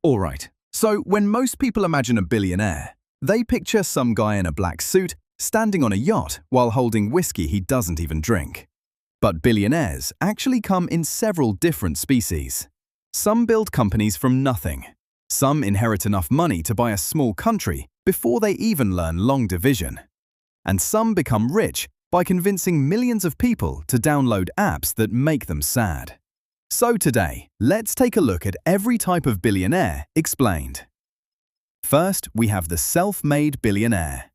Alright, so when most people imagine a billionaire, they picture some guy in a black suit standing on a yacht while holding whiskey he doesn't even drink. But billionaires actually come in several different species. Some build companies from nothing. Some inherit enough money to buy a small country before they even learn long division. And some become rich by convincing millions of people to download apps that make them sad. So today, let's take a look at every type of billionaire explained. First, we have the self-made billionaire.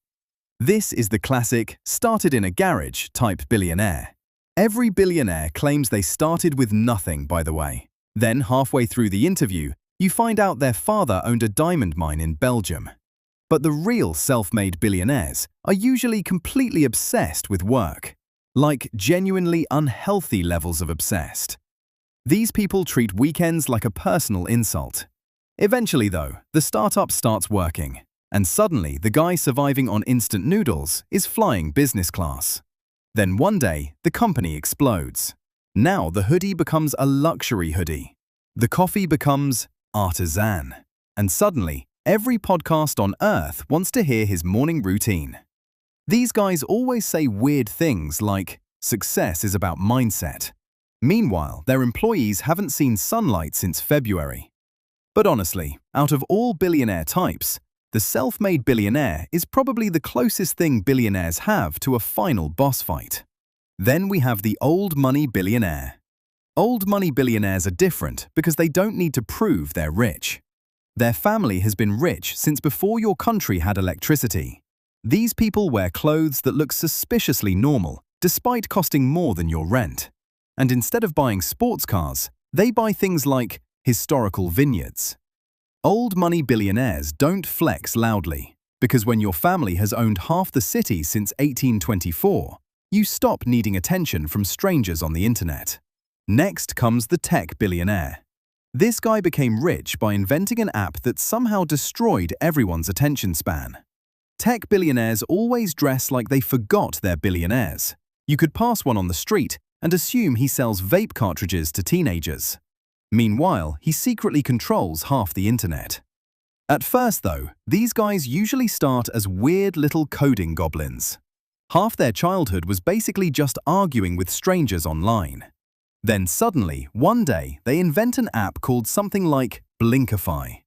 This is the classic, started in a garage type billionaire. Every billionaire claims they started with nothing, by the way. Then, halfway through the interview, you find out their father owned a diamond mine in Belgium. But the real self-made billionaires are usually completely obsessed with work, like genuinely unhealthy levels of obsessed. These people treat weekends like a personal insult. Eventually, though, the startup starts working, and suddenly the guy surviving on instant noodles is flying business class. Then one day, the company explodes. Now the hoodie becomes a luxury hoodie. The coffee becomes artisan. And suddenly, every podcast on Earth wants to hear his morning routine. These guys always say weird things like, success is about mindset. Meanwhile, their employees haven't seen sunlight since February. But honestly, out of all billionaire types, the self-made billionaire is probably the closest thing billionaires have to a final boss fight. Then we have the old money billionaire. Old money billionaires are different because they don't need to prove they're rich. Their family has been rich since before your country had electricity. These people wear clothes that look suspiciously normal, despite costing more than your rent. And instead of buying sports cars, they buy things like historical vineyards. Old money billionaires don't flex loudly, because when your family has owned half the city since 1824, you stop needing attention from strangers on the internet. Next comes the tech billionaire. This guy became rich by inventing an app that somehow destroyed everyone's attention span. Tech billionaires always dress like they forgot they're billionaires. You could pass one on the street and assume he sells vape cartridges to teenagers. Meanwhile, he secretly controls half the internet. At first, though, these guys usually start as weird little coding goblins. Half their childhood was basically just arguing with strangers online. Then suddenly, one day, they invent an app called something like Blinkify.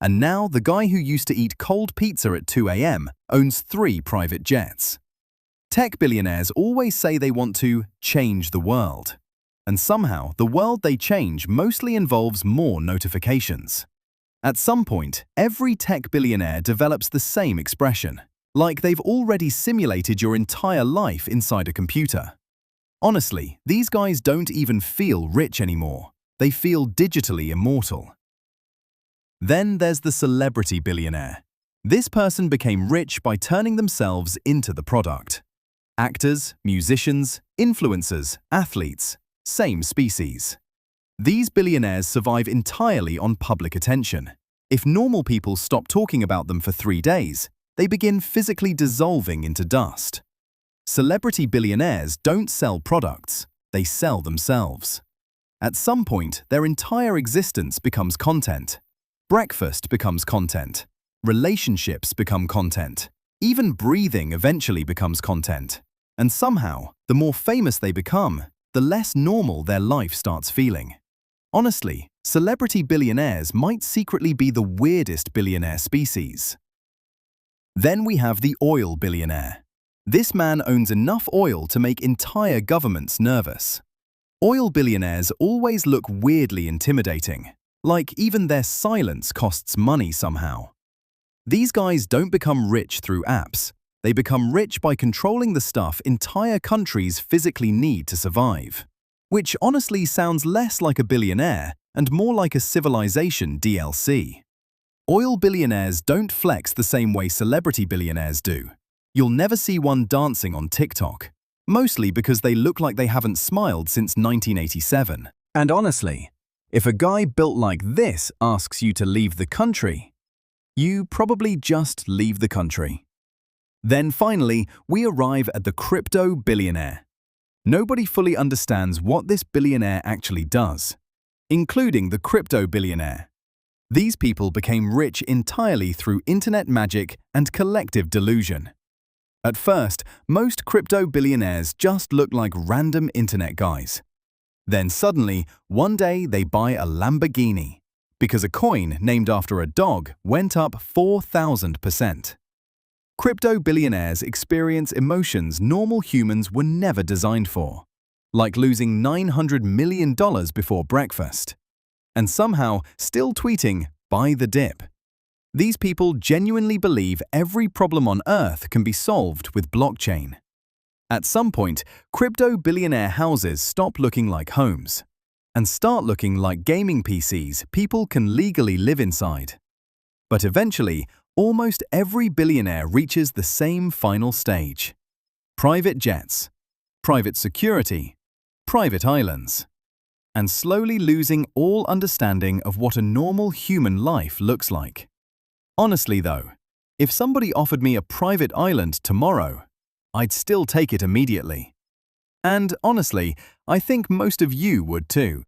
And now the guy who used to eat cold pizza at 2 a.m. owns 3 private jets. Tech billionaires always say they want to change the world. And somehow, the world they change mostly involves more notifications. At some point, every tech billionaire develops the same expression, like they've already simulated your entire life inside a computer. Honestly, these guys don't even feel rich anymore. They feel digitally immortal. Then there's the celebrity billionaire. This person became rich by turning themselves into the product. Actors, musicians, influencers, athletes, same species. These billionaires survive entirely on public attention. If normal people stop talking about them for 3 days, they begin physically dissolving into dust. Celebrity billionaires don't sell products, they sell themselves. At some point, their entire existence becomes content. Breakfast becomes content. Relationships become content. Even breathing eventually becomes content. And somehow, the more famous they become, the less normal their life starts feeling. Honestly, celebrity billionaires might secretly be the weirdest billionaire species. Then we have the oil billionaire. This man owns enough oil to make entire governments nervous. Oil billionaires always look weirdly intimidating, like even their silence costs money somehow. These guys don't become rich through apps. They become rich by controlling the stuff entire countries physically need to survive. Which honestly sounds less like a billionaire and more like a civilization DLC. Oil billionaires don't flex the same way celebrity billionaires do. You'll never see one dancing on TikTok, mostly because they look like they haven't smiled since 1987. And honestly, if a guy built like this asks you to leave the country, you probably just leave the country. Then finally, we arrive at the crypto billionaire. Nobody fully understands what this billionaire actually does, including the crypto billionaire. These people became rich entirely through internet magic and collective delusion. At first, most crypto billionaires just looked like random internet guys. Then suddenly, one day they buy a Lamborghini because a coin named after a dog went up 4,000%. Crypto billionaires experience emotions normal humans were never designed for, like losing $900 million before breakfast, and somehow still tweeting, "Buy the dip." These people genuinely believe every problem on Earth can be solved with blockchain. At some point, crypto billionaire houses stop looking like homes and start looking like gaming PCs people can legally live inside. But eventually, almost every billionaire reaches the same final stage: private jets, private security, private islands, and slowly losing all understanding of what a normal human life looks like. Honestly though, if somebody offered me a private island tomorrow, I'd still take it immediately. And honestly, I think most of you would too.